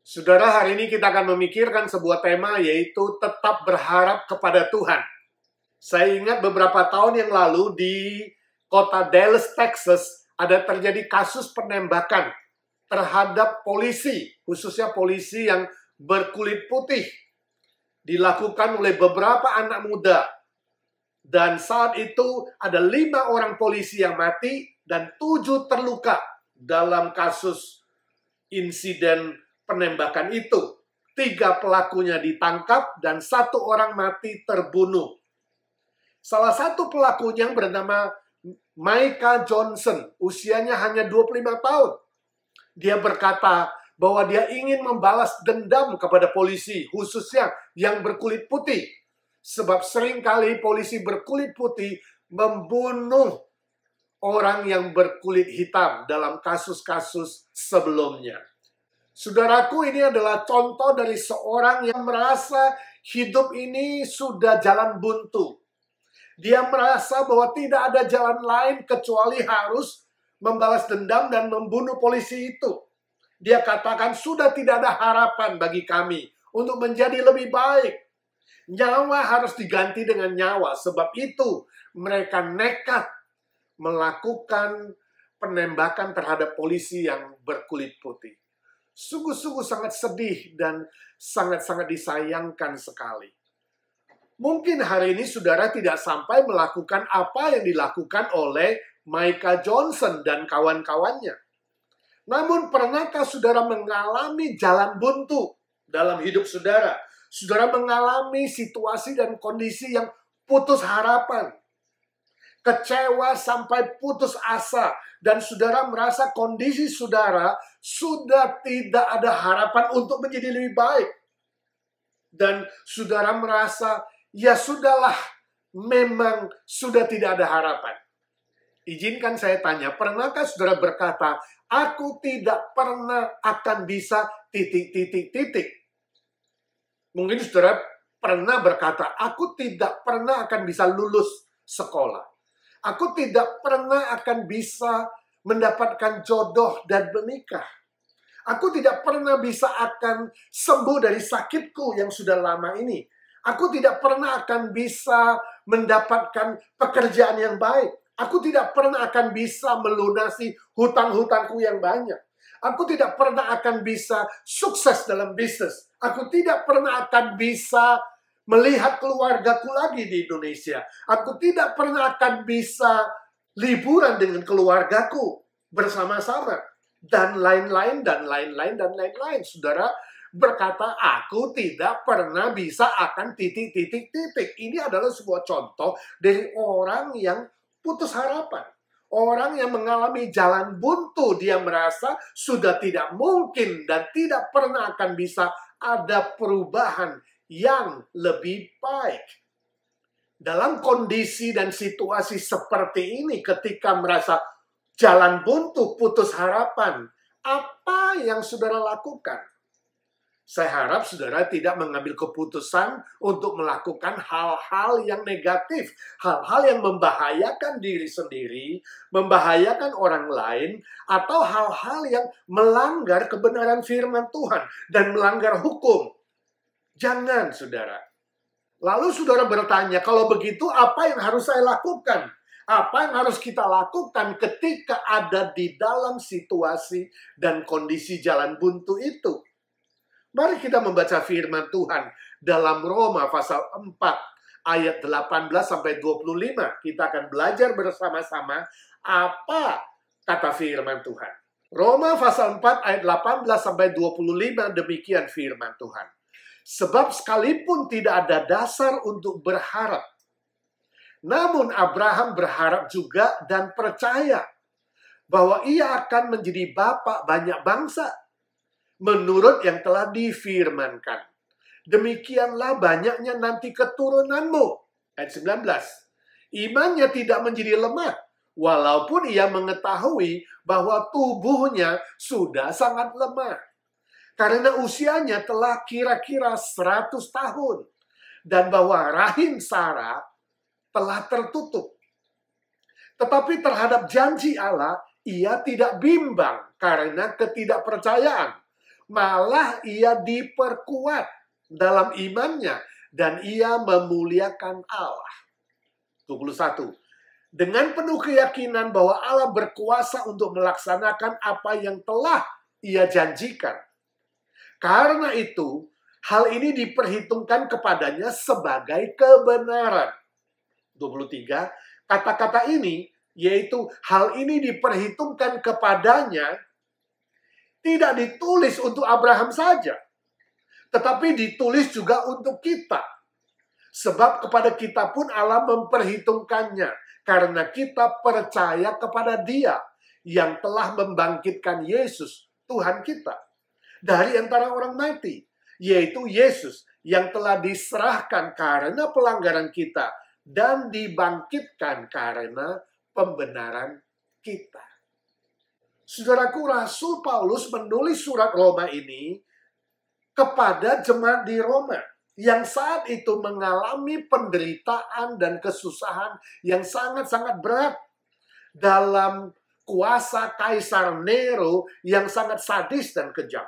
Saudara, hari ini kita akan memikirkan sebuah tema, yaitu tetap berharap kepada Tuhan. Saya ingat beberapa tahun yang lalu di kota Dallas, Texas, ada terjadi kasus penembakan terhadap polisi, khususnya polisi yang berkulit putih. Dilakukan oleh beberapa anak muda. Dan saat itu ada 5 orang polisi yang mati dan 7 terluka dalam kasus insiden penembakan itu. 3 pelakunya ditangkap dan 1 orang mati terbunuh. Salah satu pelakunya bernama Micah Johnson, usianya hanya 25 tahun. Dia berkata bahwa dia ingin membalas dendam kepada polisi, khususnya yang berkulit putih. Sebab seringkali polisi berkulit putih membunuh orang yang berkulit hitam dalam kasus-kasus sebelumnya. Saudaraku, ini adalah contoh dari seorang yang merasa hidup ini sudah jalan buntu. Dia merasa bahwa tidak ada jalan lain kecuali harus membalas dendam dan membunuh polisi itu. Dia katakan, sudah tidak ada harapan bagi kami untuk menjadi lebih baik. Nyawa harus diganti dengan nyawa. Sebab itu mereka nekat melakukan penembakan terhadap polisi yang berkulit putih. Sungguh-sungguh sangat sedih dan sangat-sangat disayangkan sekali. Mungkin hari ini saudara tidak sampai melakukan apa yang dilakukan oleh Micah Johnson dan kawan-kawannya. Namun pernahkah saudara mengalami jalan buntu dalam hidup saudara? Saudara mengalami situasi dan kondisi yang putus harapan, kecewa sampai putus asa, dan saudara merasa kondisi saudara sudah tidak ada harapan untuk menjadi lebih baik. Dan saudara merasa, ya sudahlah, memang sudah tidak ada harapan. Izinkan saya tanya, pernahkah saudara berkata, aku tidak pernah akan bisa ... Mungkin saudara pernah berkata, aku tidak pernah akan bisa lulus sekolah. Aku tidak pernah akan bisa mendapatkan jodoh dan menikah. Aku tidak pernah bisa akan sembuh dari sakitku yang sudah lama ini. Aku tidak pernah akan bisa mendapatkan pekerjaan yang baik. Aku tidak pernah akan bisa melunasi hutang-hutangku yang banyak. Aku tidak pernah akan bisa sukses dalam bisnis. Aku tidak pernah akan bisa melihat keluargaku lagi di Indonesia. Aku tidak pernah akan bisa liburan dengan keluargaku bersama-sama. Dan lain-lain, dan lain-lain, dan lain-lain. Saudara berkata, aku tidak pernah bisa akan ... Ini adalah sebuah contoh dari orang yang putus harapan. Orang yang mengalami jalan buntu. Dia merasa sudah tidak mungkin dan tidak pernah akan bisa ada perubahan yang lebih baik. Dalam kondisi dan situasi seperti ini, ketika merasa jalan buntu, putus harapan, apa yang saudara lakukan? Saya harap saudara tidak mengambil keputusan untuk melakukan hal-hal yang negatif, hal-hal yang membahayakan diri sendiri, membahayakan orang lain, atau hal-hal yang melanggar kebenaran firman Tuhan dan melanggar hukum. Jangan, saudara. Lalu saudara bertanya, kalau begitu apa yang harus saya lakukan? Apa yang harus kita lakukan ketika ada di dalam situasi dan kondisi jalan buntu itu? Mari kita membaca firman Tuhan dalam Roma pasal 4 ayat 18-25. Kita akan belajar bersama-sama apa kata firman Tuhan. Roma pasal 4 ayat 18-25, demikian firman Tuhan. Sebab sekalipun tidak ada dasar untuk berharap, namun Abraham berharap juga dan percaya bahwa ia akan menjadi bapa banyak bangsa, menurut yang telah difirmankan. Demikianlah banyaknya nanti keturunanmu. Ayat 19. Imannya tidak menjadi lemah, walaupun ia mengetahui bahwa tubuhnya sudah sangat lemah. Karena usianya telah kira-kira 100 tahun. Dan bahwa rahim Sarah telah tertutup. Tetapi terhadap janji Allah, ia tidak bimbang karena ketidakpercayaan. malah ia diperkuat dalam imannya dan ia memuliakan Allah. 21. Dengan penuh keyakinan bahwa Allah berkuasa untuk melaksanakan apa yang telah ia janjikan. Karena itu, hal ini diperhitungkan kepadanya sebagai kebenaran. 23. Kata-kata ini, yaitu hal ini diperhitungkan kepadanya, tidak ditulis untuk Abraham saja, tetapi ditulis juga untuk kita. Sebab kepada kita pun Allah memperhitungkannya, karena kita percaya kepada Dia yang telah membangkitkan Yesus, Tuhan kita, dari antara orang mati, yaitu Yesus yang telah diserahkan karena pelanggaran kita dan dibangkitkan karena pembenaran kita. Saudaraku, Rasul Paulus menulis surat Roma ini kepada jemaat di Roma yang saat itu mengalami penderitaan dan kesusahan yang sangat-sangat berat dalam kuasa Kaisar Nero yang sangat sadis dan kejam.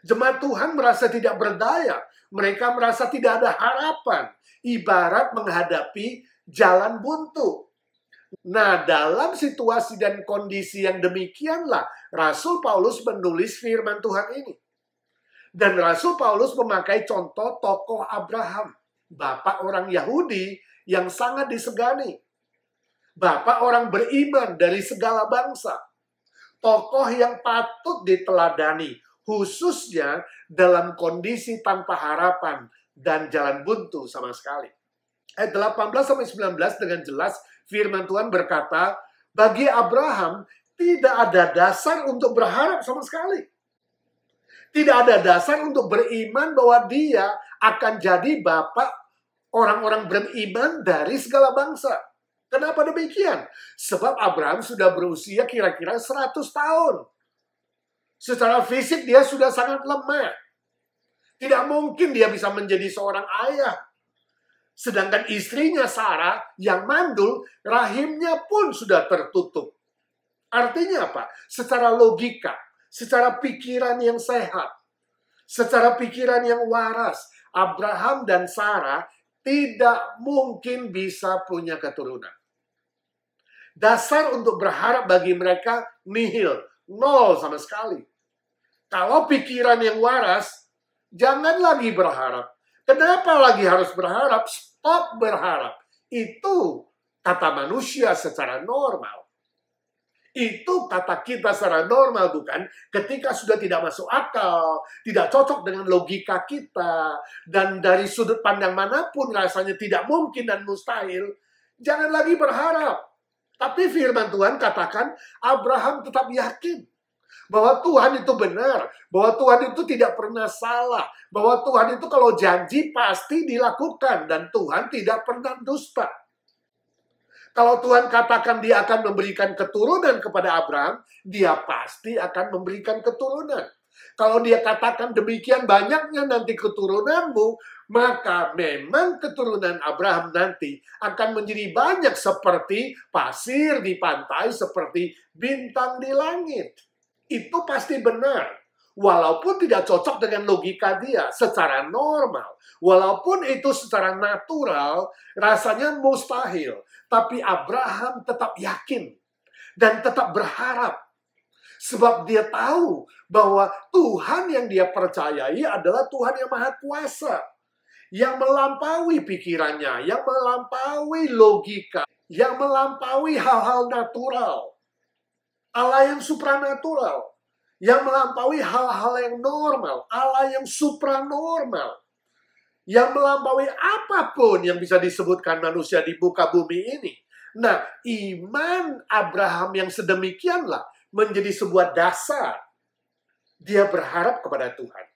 Jemaat Tuhan merasa tidak berdaya, mereka merasa tidak ada harapan, ibarat menghadapi jalan buntu. Nah, dalam situasi dan kondisi yang demikianlah Rasul Paulus menulis firman Tuhan ini. Dan Rasul Paulus memakai contoh tokoh Abraham, bapak orang Yahudi yang sangat disegani. Bapak orang beriman dari segala bangsa. Tokoh yang patut diteladani, khususnya dalam kondisi tanpa harapan dan jalan buntu sama sekali. Ayat 18-19 dengan jelas firman Tuhan berkata, bagi Abraham tidak ada dasar untuk berharap sama sekali. Tidak ada dasar untuk beriman bahwa dia akan jadi bapak orang-orang beriman dari segala bangsa. Kenapa demikian? Sebab Abraham sudah berusia kira-kira 100 tahun. Secara fisik dia sudah sangat lemah. Tidak mungkin dia bisa menjadi seorang ayah. Sedangkan istrinya Sarah yang mandul, rahimnya pun sudah tertutup. Artinya apa? Secara logika, secara pikiran yang sehat, secara pikiran yang waras, Abraham dan Sarah tidak mungkin bisa punya keturunan. Dasar untuk berharap bagi mereka nihil, nol sama sekali. Kalau pikiran yang waras, jangan lagi berharap. Kenapa lagi harus berharap? Stop berharap. Itu kata manusia secara normal. Itu kata kita secara normal, bukan? Ketika sudah tidak masuk akal, tidak cocok dengan logika kita, dan dari sudut pandang manapun rasanya tidak mungkin dan mustahil, jangan lagi berharap. Tapi firman Tuhan katakan, Abraham tetap yakin bahwa Tuhan itu benar, bahwa Tuhan itu tidak pernah salah, bahwa Tuhan itu kalau janji pasti dilakukan, dan Tuhan tidak pernah dusta. Kalau Tuhan katakan dia akan memberikan keturunan kepada Abraham, dia pasti akan memberikan keturunan. Kalau dia katakan demikian banyaknya nanti keturunanmu, maka memang keturunan Abraham nanti akan menjadi banyak seperti pasir di pantai, seperti bintang di langit. Itu pasti benar. Walaupun tidak cocok dengan logika dia secara normal. Walaupun itu secara natural rasanya mustahil. Tapi Abraham tetap yakin dan tetap berharap. Sebab dia tahu bahwa Tuhan yang dia percayai adalah Tuhan yang Maha Kuasa. Yang melampaui pikirannya, yang melampaui logika, yang melampaui hal-hal natural. Allah yang supranatural, yang melampaui hal-hal yang normal, Allah yang supranormal, yang melampaui apapun yang bisa disebutkan manusia di muka bumi ini. Nah, iman Abraham yang sedemikianlah menjadi sebuah dasar. Dia berharap kepada Tuhan.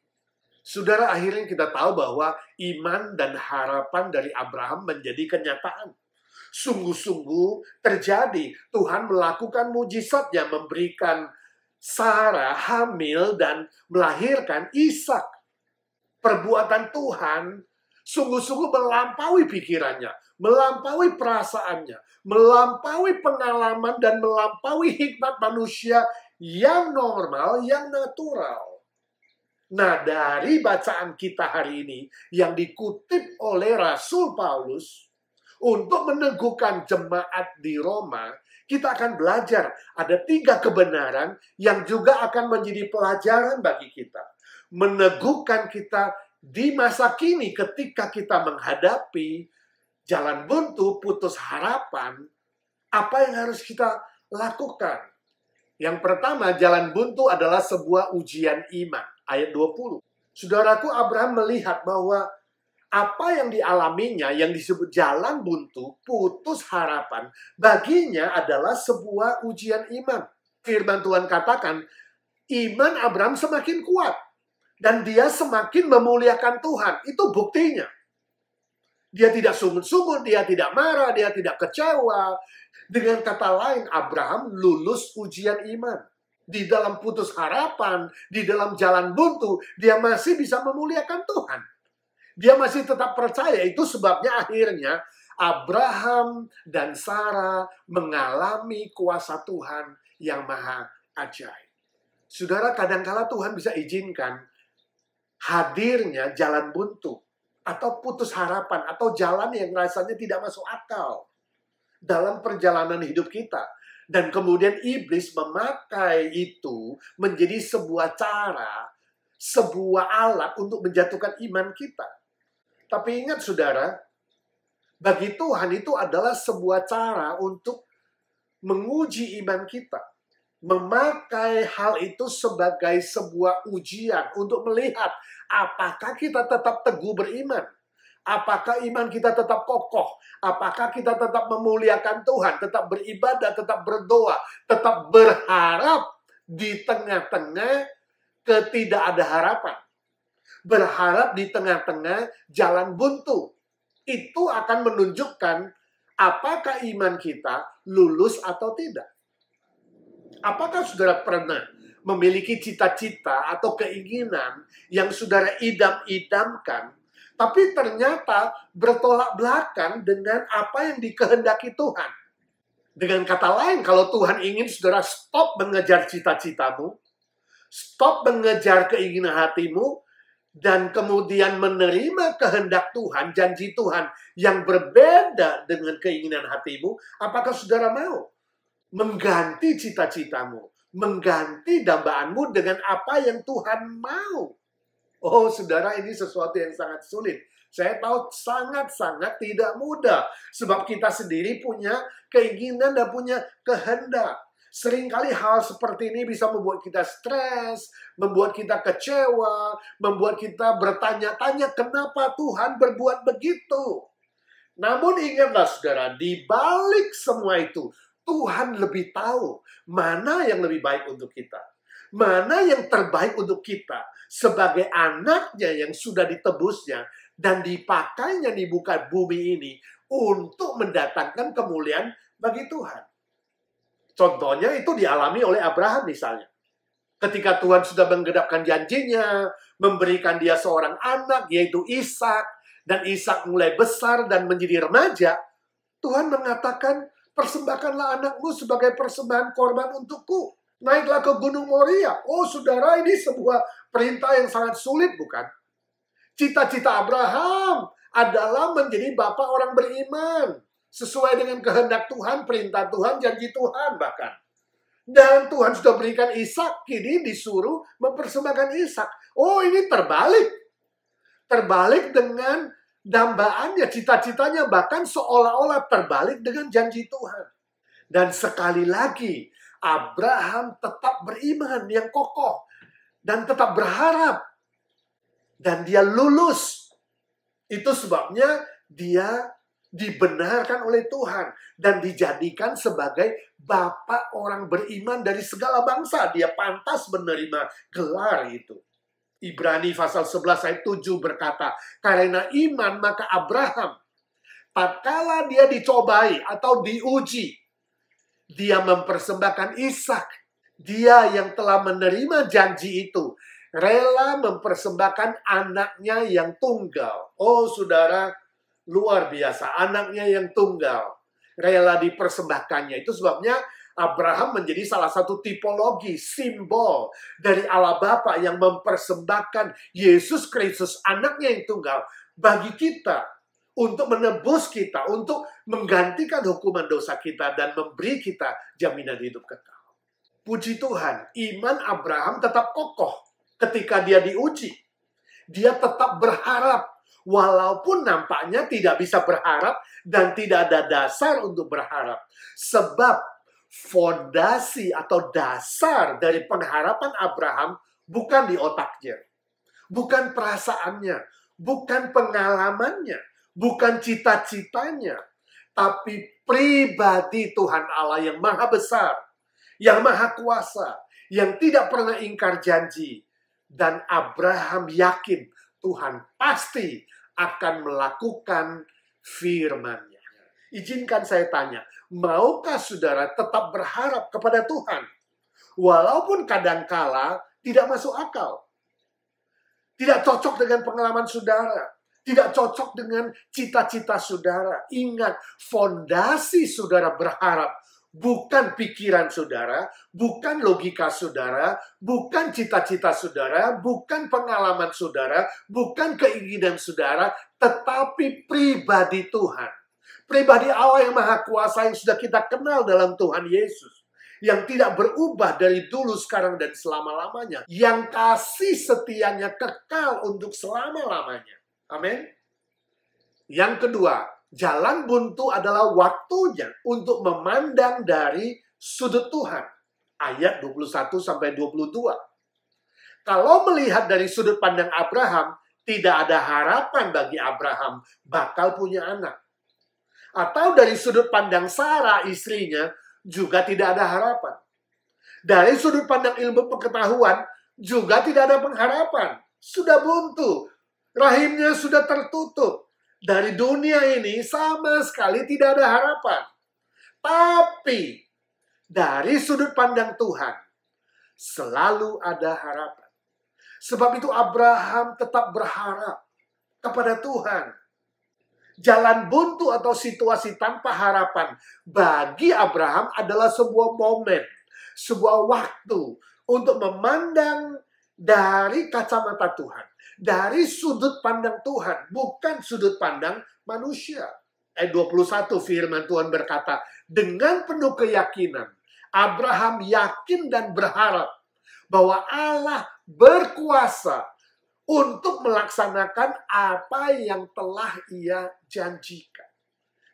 Saudara, akhirnya kita tahu bahwa iman dan harapan dari Abraham menjadi kenyataan. Sungguh-sungguh terjadi. Tuhan melakukan mujizatnya, memberikan Sarah hamil dan melahirkan Ishak. Perbuatan Tuhan sungguh-sungguh melampaui pikirannya, melampaui perasaannya, melampaui pengalaman dan melampaui hikmat manusia yang normal, yang natural. Nah, dari bacaan kita hari ini yang dikutip oleh Rasul Paulus untuk meneguhkan jemaat di Roma, kita akan belajar ada 3 kebenaran yang juga akan menjadi pelajaran bagi kita. Meneguhkan kita di masa kini ketika kita menghadapi jalan buntu, putus harapan, apa yang harus kita lakukan? Yang pertama, jalan buntu adalah sebuah ujian iman. Ayat 20. Saudaraku, Abraham melihat bahwa apa yang dialaminya, yang disebut jalan buntu, putus harapan, baginya adalah sebuah ujian iman. Firman Tuhan katakan, iman Abraham semakin kuat. Dan dia semakin memuliakan Tuhan. Itu buktinya. Dia tidak sungut-sungut, dia tidak marah, dia tidak kecewa. Dengan kata lain, Abraham lulus ujian iman. Di dalam putus harapan, di dalam jalan buntu, dia masih bisa memuliakan Tuhan. Dia masih tetap percaya. Itu sebabnya akhirnya Abraham dan Sarah mengalami kuasa Tuhan yang maha ajaib. Saudara, kadangkala Tuhan bisa izinkan hadirnya jalan buntu atau putus harapan atau jalan yang rasanya tidak masuk akal dalam perjalanan hidup kita. Dan kemudian iblis memakai itu menjadi sebuah cara, sebuah alat untuk menjatuhkan iman kita. Tapi ingat saudara, bagi Tuhan itu adalah sebuah cara untuk menguji iman kita. Memakai hal itu sebagai sebuah ujian untuk melihat apakah kita tetap teguh beriman. Apakah iman kita tetap kokoh? Apakah kita tetap memuliakan Tuhan, tetap beribadah, tetap berdoa, tetap berharap di tengah-tengah ketidak ada harapan. Berharap di tengah-tengah jalan buntu. Itu akan menunjukkan apakah iman kita lulus atau tidak. Apakah saudara pernah memiliki cita-cita atau keinginan yang saudara idam-idamkan, tapi ternyata bertolak belakang dengan apa yang dikehendaki Tuhan? Dengan kata lain, kalau Tuhan ingin saudara stop mengejar cita-citamu, stop mengejar keinginan hatimu, dan kemudian menerima kehendak Tuhan, janji Tuhan yang berbeda dengan keinginan hatimu, apakah saudara mau mengganti cita-citamu, mengganti dambaanmu dengan apa yang Tuhan mau? Oh, saudara, ini sesuatu yang sangat sulit. Saya tahu sangat-sangat tidak mudah. Sebab kita sendiri punya keinginan dan punya kehendak. Seringkali hal seperti ini bisa membuat kita stres, membuat kita kecewa, membuat kita bertanya-tanya kenapa Tuhan berbuat begitu. Namun ingatlah saudara, di balik semua itu, Tuhan lebih tahu mana yang lebih baik untuk kita. Mana yang terbaik untuk kita sebagai anaknya yang sudah ditebusnya dan dipakainya di muka bumi ini untuk mendatangkan kemuliaan bagi Tuhan. Contohnya itu dialami oleh Abraham misalnya. Ketika Tuhan sudah menggenapkan janjinya, memberikan dia seorang anak yaitu Ishak, dan Ishak mulai besar dan menjadi remaja, Tuhan mengatakan, persembahkanlah anakmu sebagai persembahan korban untukku. Naiklah ke Gunung Moria. Oh saudara, ini sebuah perintah yang sangat sulit, bukan? Cita-cita Abraham adalah menjadi bapak orang beriman. Sesuai dengan kehendak Tuhan, perintah Tuhan, janji Tuhan bahkan. Dan Tuhan sudah berikan Ishak, kini disuruh mempersembahkan Ishak. Oh ini terbalik. Terbalik dengan dambaannya, cita-citanya bahkan seolah-olah terbalik dengan janji Tuhan. Dan sekali lagi, Abraham tetap beriman yang kokoh dan tetap berharap. Dan dia lulus. Itu sebabnya dia dibenarkan oleh Tuhan dan dijadikan sebagai bapak orang beriman dari segala bangsa. Dia pantas menerima gelar itu. Ibrani pasal 11 ayat 7 berkata, karena iman maka Abraham, tatkala dia dicobai atau diuji, dia mempersembahkan Ishak. Dia yang telah menerima janji itu, rela mempersembahkan anaknya yang tunggal. Oh saudara, luar biasa, anaknya yang tunggal rela dipersembahkannya. Itu sebabnya Abraham menjadi salah satu tipologi, simbol dari Allah Bapa yang mempersembahkan Yesus Kristus, anaknya yang tunggal, bagi kita, untuk menebus kita, untuk menggantikan hukuman dosa kita, dan memberi kita jaminan hidup kekal. Puji Tuhan, iman Abraham tetap kokoh ketika dia diuji. Dia tetap berharap, walaupun nampaknya tidak bisa berharap dan tidak ada dasar untuk berharap. Sebab fondasi atau dasar dari pengharapan Abraham bukan di otaknya, bukan perasaannya, bukan pengalamannya, bukan cita-citanya, tapi pribadi Tuhan Allah yang maha besar, yang maha kuasa, yang tidak pernah ingkar janji. Dan Abraham yakin Tuhan pasti akan melakukan firman-Nya. Izinkan saya tanya, maukah saudara tetap berharap kepada Tuhan? Walaupun kadangkala tidak masuk akal. Tidak cocok dengan pengalaman saudara. Tidak cocok dengan cita-cita saudara. Ingat, fondasi saudara berharap bukan pikiran saudara, bukan logika saudara, bukan cita-cita saudara, bukan pengalaman saudara, bukan keinginan saudara, tetapi pribadi Tuhan. Pribadi Allah yang maha kuasa yang sudah kita kenal dalam Tuhan Yesus. Yang tidak berubah dari dulu, sekarang, dan selama-lamanya. Yang kasih setianya kekal untuk selama-lamanya. Amin. Yang kedua, jalan buntu adalah waktunya untuk memandang dari sudut Tuhan. Ayat 21-22. Kalau melihat dari sudut pandang Abraham, tidak ada harapan bagi Abraham bakal punya anak. Atau dari sudut pandang Sarah, istrinya, juga tidak ada harapan. Dari sudut pandang ilmu pengetahuan, juga tidak ada pengharapan. Sudah buntu. Rahimnya sudah tertutup. Dari dunia ini sama sekali tidak ada harapan. Tapi dari sudut pandang Tuhan selalu ada harapan. Sebab itu Abraham tetap berharap kepada Tuhan. Jalan buntu atau situasi tanpa harapan bagi Abraham adalah sebuah momen, sebuah waktu untuk memandang dari kacamata Tuhan. Dari sudut pandang Tuhan, bukan sudut pandang manusia. Ayat 21 firman Tuhan berkata, dengan penuh keyakinan, Abraham yakin dan berharap bahwa Allah berkuasa untuk melaksanakan apa yang telah ia janjikan.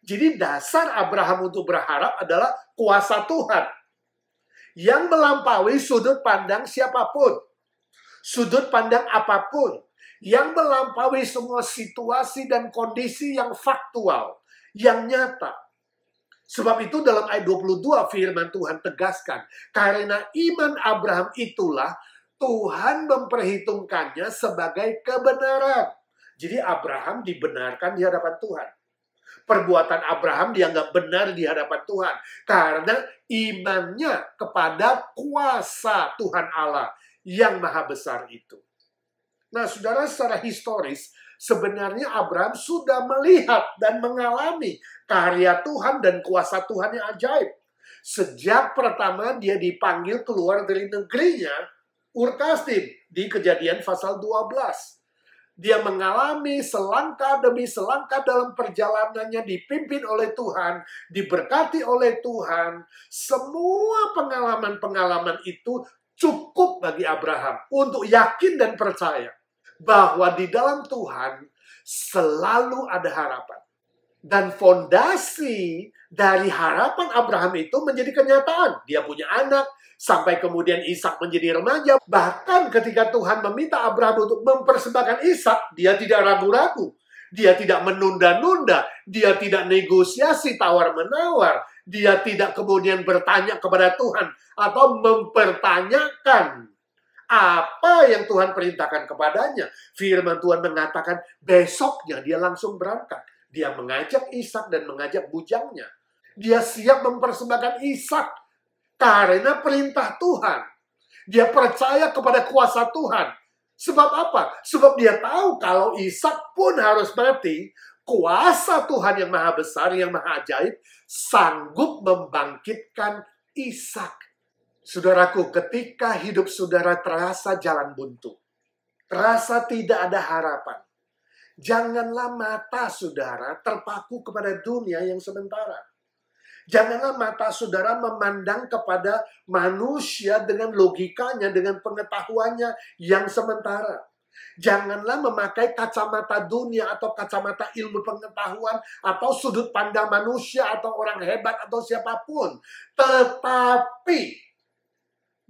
Jadi dasar Abraham untuk berharap adalah kuasa Tuhan yang melampaui sudut pandang siapapun, sudut pandang apapun, yang melampaui semua situasi dan kondisi yang faktual, yang nyata. Sebab itu dalam ayat 22 firman Tuhan tegaskan, karena iman Abraham itulah Tuhan memperhitungkannya sebagai kebenaran. Jadi Abraham dibenarkan di hadapan Tuhan. Perbuatan Abraham dianggap benar di hadapan Tuhan. Karena imannya kepada kuasa Tuhan Allah yang maha besar itu. Nah, saudara, secara historis, sebenarnya Abraham sudah melihat dan mengalami karya Tuhan dan kuasa Tuhan yang ajaib. Sejak pertama dia dipanggil keluar dari negerinya, Ur Kasdim, di Kejadian pasal 12. Dia mengalami selangkah demi selangkah dalam perjalanannya, dipimpin oleh Tuhan, diberkati oleh Tuhan. Semua pengalaman-pengalaman itu cukup bagi Abraham untuk yakin dan percaya bahwa di dalam Tuhan selalu ada harapan. Dan fondasi dari harapan Abraham itu menjadi kenyataan. Dia punya anak, sampai kemudian Ishak menjadi remaja. Bahkan ketika Tuhan meminta Abraham untuk mempersembahkan Ishak, dia tidak ragu-ragu. Dia tidak menunda-nunda. Dia tidak negosiasi tawar-menawar. Dia tidak kemudian bertanya kepada Tuhan atau mempertanyakan apa yang Tuhan perintahkan kepadanya. Firman Tuhan mengatakan besoknya dia langsung berangkat. Dia mengajak Ishak dan mengajak bujangnya. Dia siap mempersembahkan Ishak karena perintah Tuhan. Dia percaya kepada kuasa Tuhan. Sebab apa? Sebab dia tahu kalau Ishak pun harus mati, kuasa Tuhan yang maha besar, yang maha ajaib, sanggup membangkitkan Ishak. Saudaraku, ketika hidup saudara terasa jalan buntu, terasa tidak ada harapan, janganlah mata saudara terpaku kepada dunia yang sementara. Janganlah mata saudara memandang kepada manusia dengan logikanya, dengan pengetahuannya yang sementara. Janganlah memakai kacamata dunia atau kacamata ilmu pengetahuan atau sudut pandang manusia atau orang hebat atau siapapun. Tetapi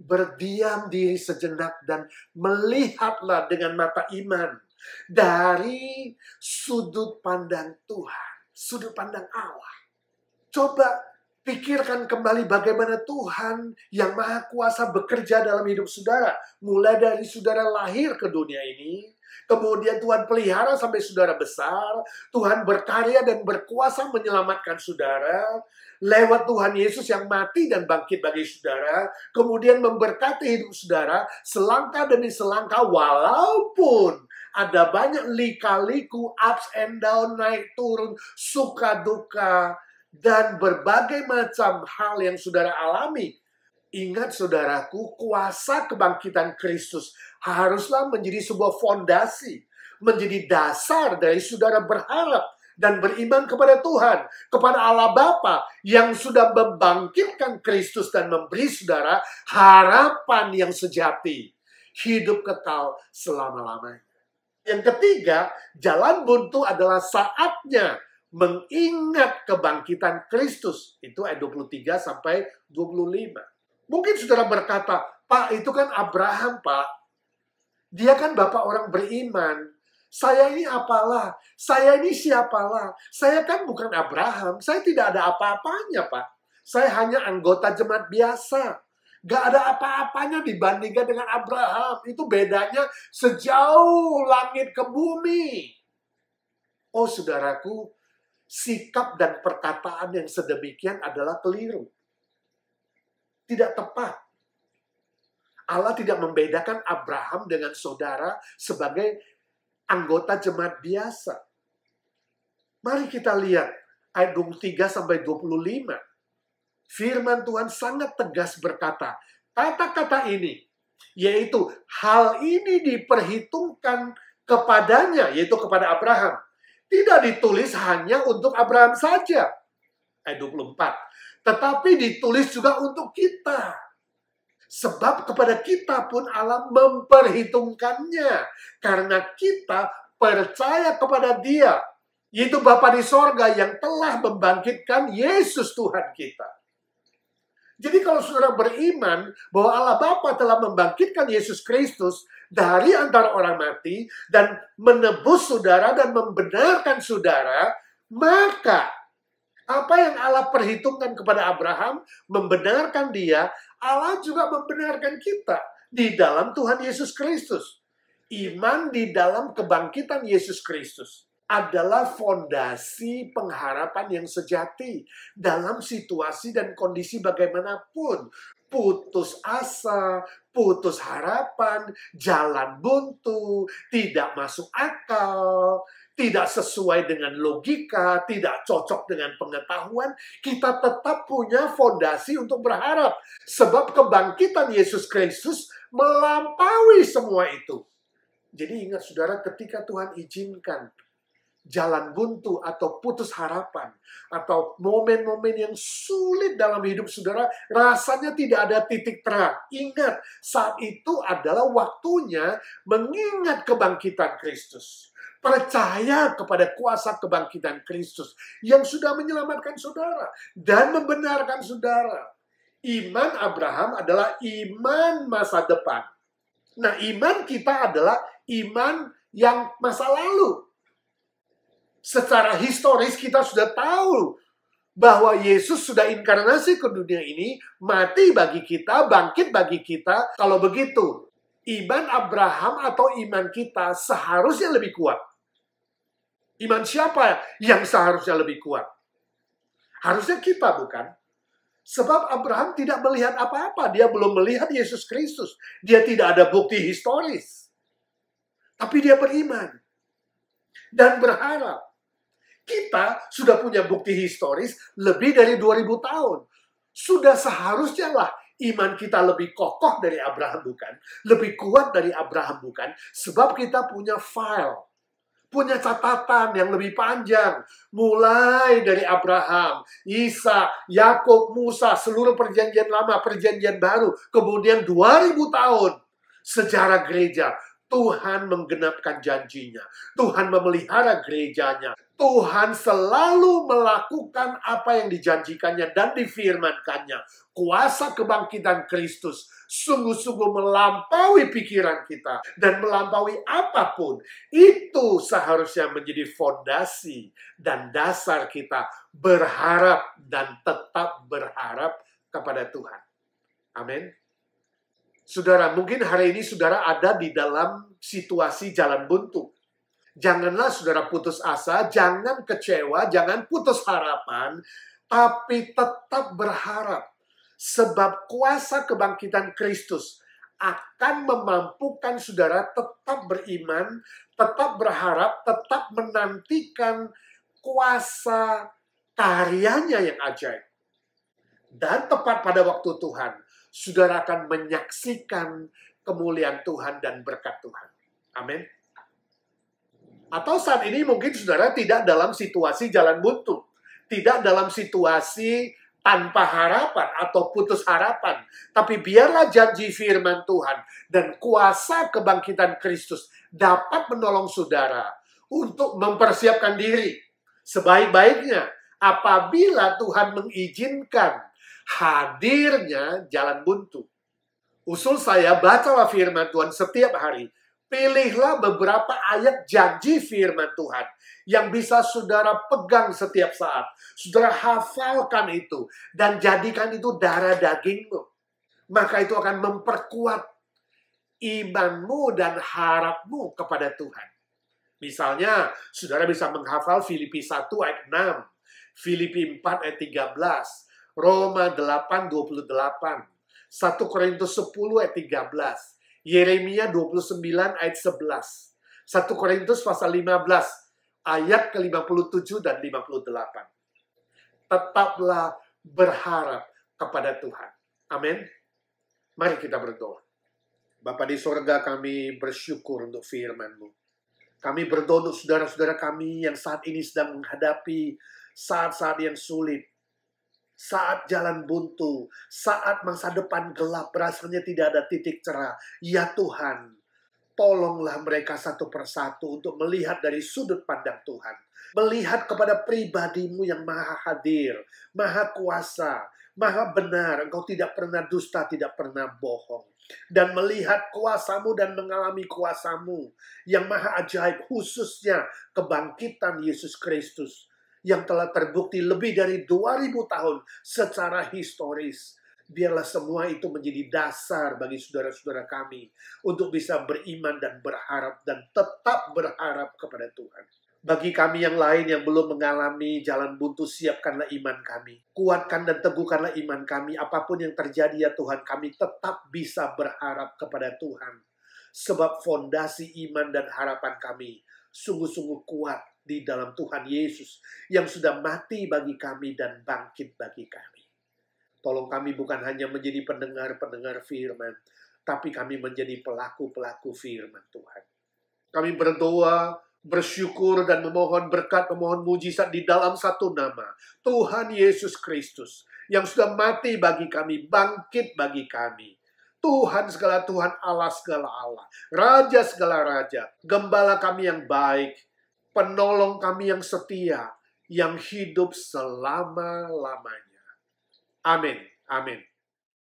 berdiam diri sejenak dan melihatlah dengan mata iman dari sudut pandang Tuhan, sudut pandang Allah. Coba pikirkan kembali bagaimana Tuhan yang Maha Kuasa bekerja dalam hidup saudara. Mulai dari saudara lahir ke dunia ini, kemudian Tuhan pelihara sampai saudara besar. Tuhan berkarya dan berkuasa menyelamatkan saudara. Lewat Tuhan Yesus yang mati dan bangkit bagi saudara. Kemudian memberkati hidup saudara selangkah demi selangkah walaupun ada banyak lika-liku, ups and down, naik turun, suka duka, dan berbagai macam hal yang saudara alami. Ingat saudaraku, kuasa kebangkitan Kristus haruslah menjadi sebuah fondasi, menjadi dasar dari saudara berharap dan beriman kepada Tuhan, kepada Allah Bapa yang sudah membangkitkan Kristus dan memberi saudara harapan yang sejati, hidup kekal selama-lamanya. Yang ketiga, jalan buntu adalah saatnya mengingat kebangkitan Kristus. Itu ayat 23 sampai 25. Mungkin saudara berkata, Pak, itu kan Abraham, Pak. Dia kan bapak orang beriman. Saya ini apalah? Saya ini siapalah? Saya kan bukan Abraham. Saya tidak ada apa-apanya, Pak. Saya hanya anggota jemaat biasa. Gak ada apa-apanya dibandingkan dengan Abraham. Itu bedanya sejauh langit ke bumi. Oh, saudaraku, sikap dan perkataan yang sedemikian adalah keliru. Tidak tepat. Allah tidak membedakan Abraham dengan saudara sebagai anggota jemaat biasa. Mari kita lihat ayat 23 sampai 25. Firman Tuhan sangat tegas berkata, kata-kata ini, yaitu hal ini diperhitungkan kepadanya, yaitu kepada Abraham. Tidak ditulis hanya untuk Abraham saja. Ayat 24. Tetapi ditulis juga untuk kita. Sebab kepada kita pun Allah memperhitungkannya. Karena kita percaya kepada Dia. Yaitu Bapa di sorga yang telah membangkitkan Yesus Tuhan kita. Jadi kalau saudara beriman bahwa Allah Bapa telah membangkitkan Yesus Kristus dari antara orang mati dan menebus saudara dan membenarkan saudara, maka apa yang Allah perhitungkan kepada Abraham, membenarkan dia, Allah juga membenarkan kita di dalam Tuhan Yesus Kristus. Iman di dalam kebangkitan Yesus Kristus adalah fondasi pengharapan yang sejati dalam situasi dan kondisi bagaimanapun. Putus asa, putus harapan, jalan buntu, tidak masuk akal, tidak sesuai dengan logika, tidak cocok dengan pengetahuan, kita tetap punya fondasi untuk berharap. Sebab kebangkitan Yesus Kristus melampaui semua itu. Jadi ingat saudara, ketika Tuhan izinkan jalan buntu atau putus harapan atau momen-momen yang sulit dalam hidup saudara, rasanya tidak ada titik terang. Ingat, saat itu adalah waktunya mengingat kebangkitan Kristus. Percaya kepada kuasa kebangkitan Kristus yang sudah menyelamatkan saudara dan membenarkan saudara. Iman Abraham adalah iman masa depan. Nah, iman kita adalah iman yang masa lalu. Secara historis kita sudah tahu bahwa Yesus sudah inkarnasi ke dunia ini, mati bagi kita, bangkit bagi kita. Kalau begitu, iman Abraham atau iman kita seharusnya lebih kuat. Iman siapa yang seharusnya lebih kuat? Harusnya kita, bukan? Sebab Abraham tidak melihat apa-apa. Dia belum melihat Yesus Kristus. Dia tidak ada bukti historis. Tapi dia beriman dan berharap. Kita sudah punya bukti historis lebih dari 2000 tahun. Sudah seharusnya lah iman kita lebih kokoh dari Abraham, bukan? Lebih kuat dari Abraham, bukan? Sebab kita punya file, punya catatan yang lebih panjang. Mulai dari Abraham, Isa, Yakub, Musa, seluruh perjanjian lama, perjanjian baru. Kemudian 2000 tahun sejarah gereja. Tuhan menggenapkan janjinya. Tuhan memelihara gerejanya. Tuhan selalu melakukan apa yang dijanjikannya dan difirmankannya. Kuasa kebangkitan Kristus sungguh-sungguh melampaui pikiran kita dan melampaui apapun. Itu seharusnya menjadi fondasi dan dasar kita berharap dan tetap berharap kepada Tuhan. Amin. Saudara, mungkin hari ini saudara ada di dalam situasi jalan buntu. Janganlah saudara putus asa, jangan kecewa, jangan putus harapan, tapi tetap berharap. Sebab kuasa kebangkitan Kristus akan memampukan saudara tetap beriman, tetap berharap, tetap menantikan kuasa karyanya yang ajaib. Dan tepat pada waktu Tuhan, saudara akan menyaksikan kemuliaan Tuhan dan berkat Tuhan. Amin. Atau saat ini mungkin saudara tidak dalam situasi jalan buntu. Tidak dalam situasi tanpa harapan atau putus harapan. Tapi biarlah janji firman Tuhan dan kuasa kebangkitan Kristus dapat menolong saudara untuk mempersiapkan diri sebaik-baiknya apabila Tuhan mengizinkan hadirnya jalan buntu. Usul saya, bacalah firman Tuhan setiap hari. Pilihlah beberapa ayat janji firman Tuhan yang bisa saudara pegang setiap saat. Saudara hafalkan itu dan jadikan itu darah dagingmu. Maka itu akan memperkuat imanmu dan harapmu kepada Tuhan. Misalnya, saudara bisa menghafal Filipi 1 ayat 6, Filipi 4 ayat 13, Roma 8:28, 1 Korintus 10 ayat 13, Yeremia 29 ayat 11, 1 Korintus pasal 15 ayat ke-57 dan 58. Tetaplah berharap kepada Tuhan. Amin. Mari kita berdoa. Bapa di sorga, kami bersyukur untuk firman-Mu. Kami berdoa untuk saudara-saudara kami yang saat ini sedang menghadapi saat-saat yang sulit. Saat jalan buntu, saat masa depan gelap, rasanya tidak ada titik cerah. Ya Tuhan, tolonglah mereka satu persatu untuk melihat dari sudut pandang Tuhan. Melihat kepada pribadi-Mu yang maha hadir, maha kuasa, maha benar. Engkau tidak pernah dusta, tidak pernah bohong. Dan melihat kuasa-Mu dan mengalami kuasa-Mu yang maha ajaib, khususnya kebangkitan Yesus Kristus yang telah terbukti lebih dari 2000 tahun secara historis. Biarlah semua itu menjadi dasar bagi saudara-saudara kami untuk bisa beriman dan berharap dan tetap berharap kepada Tuhan. Bagi kami yang lain yang belum mengalami jalan buntu, siapkanlah iman kami. Kuatkan dan teguhkanlah iman kami. Apapun yang terjadi ya Tuhan, kami tetap bisa berharap kepada Tuhan. Sebab fondasi iman dan harapan kami sungguh-sungguh kuat di dalam Tuhan Yesus yang sudah mati bagi kami dan bangkit bagi kami. Tolong kami bukan hanya menjadi pendengar-pendengar firman, tapi kami menjadi pelaku-pelaku firman Tuhan. Kami berdoa, bersyukur dan memohon berkat, memohon mujizat di dalam satu nama, Tuhan Yesus Kristus, yang sudah mati bagi kami, bangkit bagi kami. Tuhan segala Tuhan, Allah segala Allah, Raja segala Raja, Gembala kami yang baik, Penolong kami yang setia, yang hidup selama-lamanya. Amin. Amin.